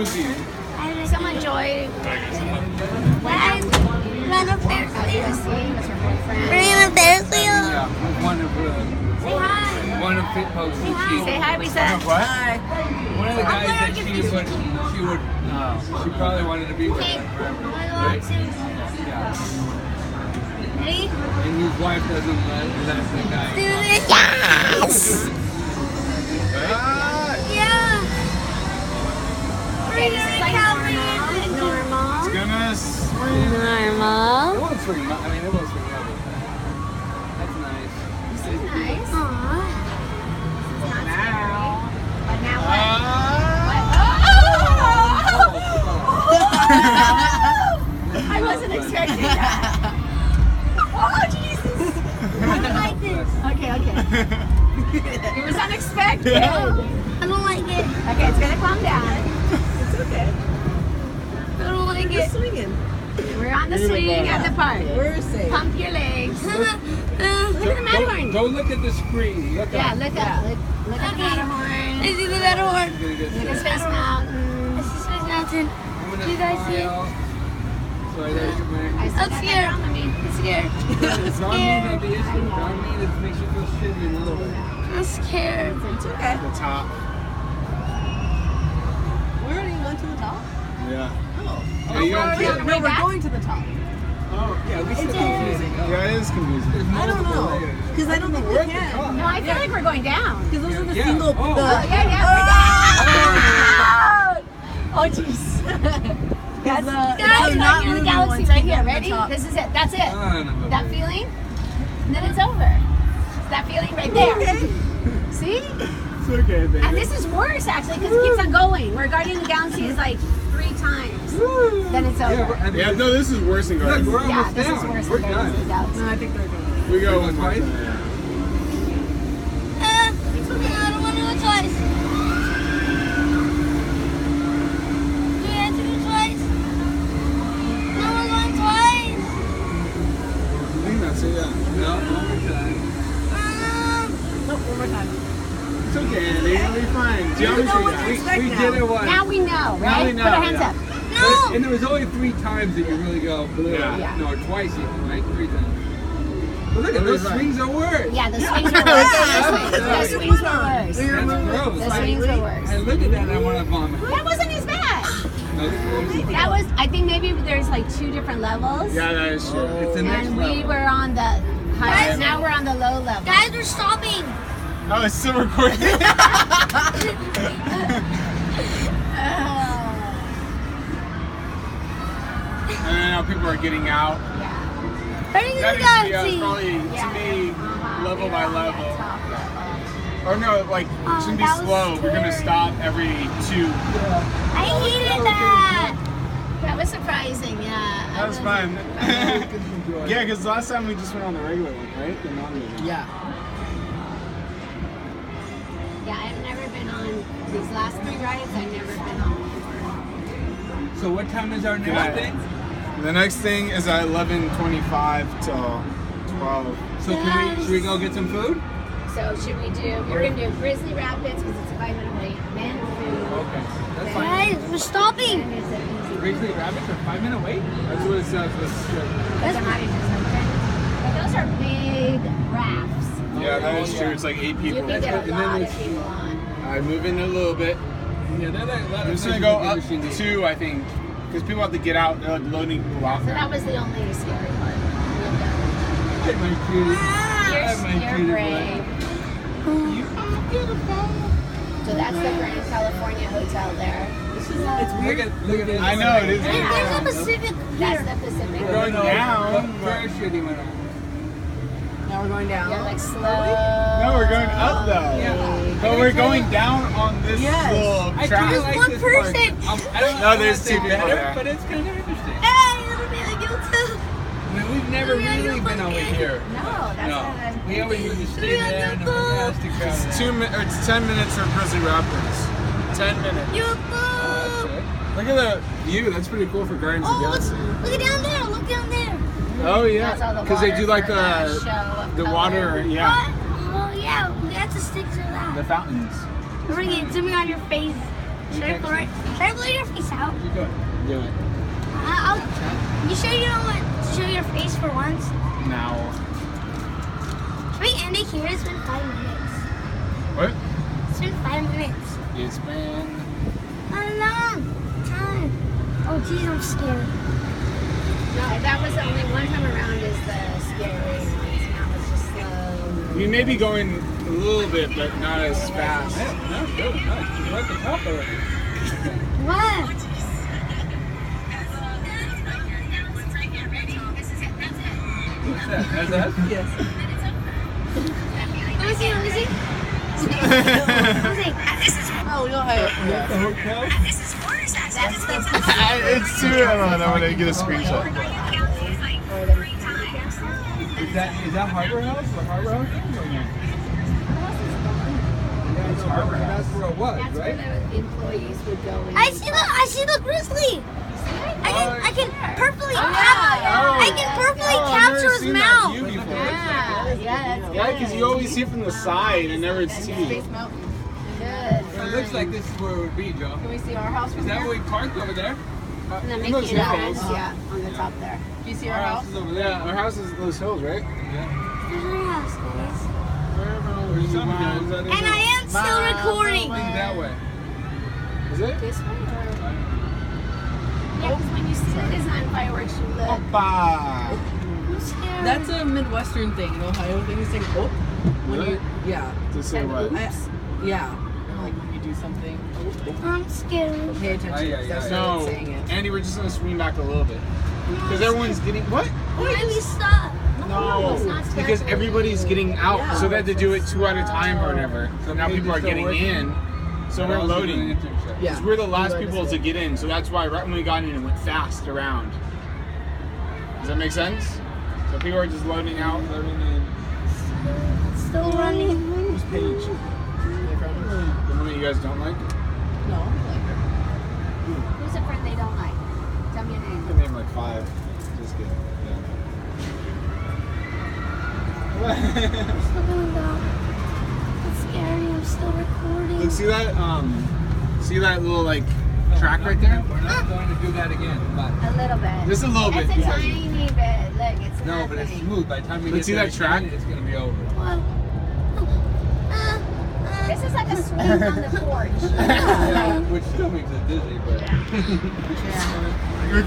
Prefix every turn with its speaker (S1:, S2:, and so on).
S1: Bougie.
S2: Someone joined.
S3: Run a Ferris wheel.
S2: Run a Ferris wheel.
S1: Yeah, one of
S2: Say hi.
S1: one of Pitpo's.
S2: Say hi, we said.
S1: What? One of the guys that she probably wanted to be with him forever. Right? Yeah.
S2: Ready?
S1: And his wife doesn't let the guy.
S2: Do this. Yes.
S1: Right?
S3: Yeah.
S2: Okay, this is like normal.
S1: It's gonna swing.
S2: Normal.
S1: It won't swing. I mean, it won't swing over. That's nice.
S2: This is nice.
S3: Aww.
S2: Not scary. But now what? I wasn't expecting that. Oh, Jesus.
S3: I don't like this.
S2: Okay. It was unexpected.
S3: I don't like it.
S2: Okay, it's gonna calm down. It's okay.
S3: I don't like
S4: We're
S3: it.
S4: swinging.
S2: We're on the swing at the park.
S4: We're safe.
S2: Pump your legs. Look at the Matterhorn.
S1: Don't look at the screen. Look
S2: Yeah,
S1: up.
S2: look up. Look at the Matterhorn.
S3: This is the Matterhorn.
S1: You're gonna get
S2: Look at
S1: sick.
S2: Space Mountain.
S3: This is Space Mountain.
S1: I'm gonna
S3: You guys see it?
S1: smile. Sorry, that's your
S2: I
S1: way.
S2: said
S3: I'm
S2: that
S3: scared.
S2: down on me.
S3: I'm scared.
S1: It's not me that the issue. It's not me that makes you feel shitty and little.
S3: I'm scared.
S4: It's okay.
S1: The top.
S4: We already went to the top?
S1: Yeah.
S4: Oh.
S1: Yeah, you gotta
S2: already
S1: do
S2: on
S1: it.
S2: the
S4: No,
S2: way
S4: we're
S2: back?
S4: going to the top.
S1: Oh, yeah, we
S4: It's
S1: should
S4: confusing.
S1: Yeah, it is confusing. There's
S4: I don't
S1: multiple
S4: know.
S1: layers.
S4: Because I don't think we
S1: We're at the
S4: can.
S1: top.
S2: No, I feel like we're going down.
S4: Because those are the
S1: Yeah.
S4: single.
S1: Oh.
S4: The,
S2: Yeah, we're down. Oh, jeez. That's
S4: the-
S2: guys,
S4: the
S2: right
S4: not
S2: here in the
S4: moving
S2: galaxy,
S4: ones
S2: right
S4: can
S2: here.
S4: get to the
S2: Ready?
S4: top.
S2: This is it. That's it.
S1: No.
S2: That feeling, and then it's over. It's that feeling right there. See?
S1: It's okay, baby.
S2: And this is worse actually because it keeps on going. Where Guardian of the Galaxy is like 3 times. Then it's over.
S1: Yeah, no, this is worse than Guardians. Look, we're
S2: Yeah,
S1: almost
S2: this
S1: down.
S2: is worse
S1: We're
S2: than Guardians of the
S1: done.
S2: Galaxy.
S4: No, I think they're going.
S1: We go one
S2: twice?
S1: twice.
S3: It's okay. I don't want to do it twice. Do we have to do it twice? No, we're going twice.
S1: I think that's it, yeah. No, one more time.
S4: Nope, one more time.
S1: It's okay, Andy. It'll be fine.
S4: You know what to
S1: Geometry.
S4: expect
S1: We
S4: now.
S1: did it once.
S2: Now we know,
S1: Now
S2: right?
S1: we know,
S2: Put our hands
S1: yeah.
S2: up.
S3: No.
S1: And there was only 3 times that you really go blue.
S2: Yeah.
S1: No, twice even, right? 3 times. But look at those swings are worse.
S2: Yeah, the swings were worse. The swings were worse.
S1: That's gross.
S2: The swings were worse.
S1: I look at that and I want to vomit.
S2: That wasn't as bad.
S1: No, this is-
S2: That was, I think maybe there's like 2 different levels.
S1: Yeah, that is true. It's the next
S2: And we
S1: level.
S2: were on the high, now we're on the low level.
S3: Guys, we're stopping.
S1: Oh, it's still recording. And then now people are getting out.
S3: Ready to
S1: That
S3: go,
S1: is
S3: see.
S1: probably, to me, level by level. Or no, like, it shouldn't be
S3: that was
S1: slow. We're going to
S3: scary.
S1: stop every 2.
S3: I hated that.
S2: That was surprising, yeah.
S1: That was fun. Yeah, because last time we just went on the regular one, right? The non-regular.
S4: Yeah.
S2: Yeah, I've never been on these last 3 rides. I've never been on before.
S1: So what time is our next thing? The next thing is at 11:25 till 12. So should we go get some food?
S2: So should we do, we're going to do Grizzly Rapids because it's a 5-minute wait. Then food.
S1: Okay, that's fine.
S3: Guys, we're stopping.
S2: Then is it easy?
S1: Grizzly rabbits are 5-minute wait? That's what it says.
S2: Doesn't matter, just like that. But those are big rafts.
S1: Yeah, that is true. It's like 8
S2: You
S1: people.
S2: can get a
S1: And then
S2: lot of
S1: there's-
S2: people on.
S1: Alright, move in a little bit. Yeah, they're like a lot of I'm just gonna go up 2, I think. Because people have to get out. They're like loading people out
S2: So that
S1: now.
S2: was the only scary part.
S1: Get my cutie.
S2: You're brave. So that's the Grand California Hotel there.
S4: It's weird.
S1: Look at it. I know, it is.
S3: There's a Pacific
S2: That's
S3: here.
S2: the Pacific.
S1: We're going down. Parachute went up.
S4: Now we're going down.
S2: You're like slow.
S1: No, we're going up though.
S2: Yeah.
S1: But we're going down on this
S4: Yes.
S1: little
S3: I
S1: track.
S3: There's one person.
S1: I don't know. There's 2 people there.
S5: But it's kind of interesting.
S3: Hey, little baby, you too.
S5: I mean, we've never really been over here.
S2: No, that's
S5: No.
S2: not a...
S5: We always used to stay there and it's too crowded.
S1: It's 10 minutes from Grizzly Rapids. 10 minutes.
S3: You boo.
S1: Look at the view. That's pretty cool for Guardians of the
S3: Oh,
S1: Galaxy.
S3: look down there. Look down there.
S1: Oh
S2: That's all
S1: yeah,
S2: the
S1: because they do like
S2: water for the show of
S1: the
S2: color.
S1: water. Yeah,
S3: What? Oh, yeah. We have to stick to
S1: the
S3: that.
S1: fountains.
S3: Bring it. Zoom in on your face. Should I blur your face out?
S5: You go.
S1: Do it.
S3: You sure you don't want to show your face for once?
S1: Now.
S3: Can we end it here? It's been 5 minutes.
S1: What?
S3: It's been 5 minutes.
S1: It's been.
S3: A long time. Oh, geez, I'm scared.
S2: No, that was the only one time around is the scary ones. Now it's just slow.
S1: We may be going a little bit, but not as fast.
S5: No, good. Nice. You're at the top already.
S3: What?
S5: What's that? That's us?
S4: Yes.
S3: Let me see. Let me see.
S4: Oh, you'll have
S5: That's the hotel?
S2: That's the
S1: It's too. I don't know. I'm gonna get a screenshot.
S5: Is that Harbor House? The Harbor House? That's Harbor House. That's where it was,
S2: That's where
S5: right?
S2: the employees would go in.
S3: I see the grizzly. I can purplely
S1: Oh.
S3: capture his mouth.
S2: Yeah, that's
S1: Yeah, because you always see it from the side and never see it.
S4: Space Mountain.
S2: good.
S5: It looks like this is where it would be, Joe.
S4: Can we see our house
S5: Is
S4: from
S5: that
S4: here?
S5: where we parked over there?
S2: And then
S1: It
S2: make
S1: looks
S2: it
S1: nice.
S2: yeah, on the top there.
S4: Do you see
S5: Our
S4: our
S5: house
S4: house?
S5: is over
S1: Yeah,
S5: there.
S1: our house is those hills, right?
S5: Yeah.
S3: There's our house, guys.
S5: There's some hills that
S3: And I am still recording.
S5: I think that way.
S1: Is it?
S2: This one? Yeah, because when you see the design fireworks, you look.
S1: Opa!
S3: I'm scared.
S4: That's a Midwestern thing. In Ohio, they just sing "oh" when
S1: Really?
S4: you, yeah,
S1: To say what?
S4: yeah. Like when you do something.
S3: I'm scared.
S4: Pay attention.
S5: Aye, aye,
S4: That's
S5: aye.
S4: what
S1: No,
S4: I'm saying it.
S1: Andy, we're just gonna swing back a little bit because everyone's getting what?
S3: Why do we stop?
S1: No,
S2: it's not
S1: because
S2: special.
S1: everybody's getting out,
S4: Yeah.
S1: so they had to do it 2 at a time or whatever. So now
S5: maybe
S1: people are
S5: still
S1: getting
S5: working.
S1: in, so we're
S5: Also doing
S1: loading.
S5: internship.
S4: Yeah.
S1: Because we're the last
S4: You
S1: people to
S4: understand.
S1: get in, so that's why right when we got in, it went fast around. Does that make sense? So people are just loading out, loading in.
S3: It's still running.
S1: Who's Paige? The one that you guys don't like?
S4: No, I like her.
S2: Who's a friend they don't like? Tell me a
S1: I
S2: name.
S1: can name like 5. Just kidding.
S3: I'm still going down. It's scary. I'm still recording.
S1: Look, see that little like track right there?
S5: We're not going to do that again. But
S2: A little bit.
S1: Just a little bit.
S2: It's a
S1: because-
S2: tiny bit. Look, it's
S5: no, but it's
S2: nothing.
S5: smooth. By the time we
S1: But
S5: get
S1: see
S5: there
S1: that track?
S5: again, it's going to be over.
S3: What?
S2: This is like a swing on the porch.
S5: Yeah, which still makes it dizzy, but.
S1: You're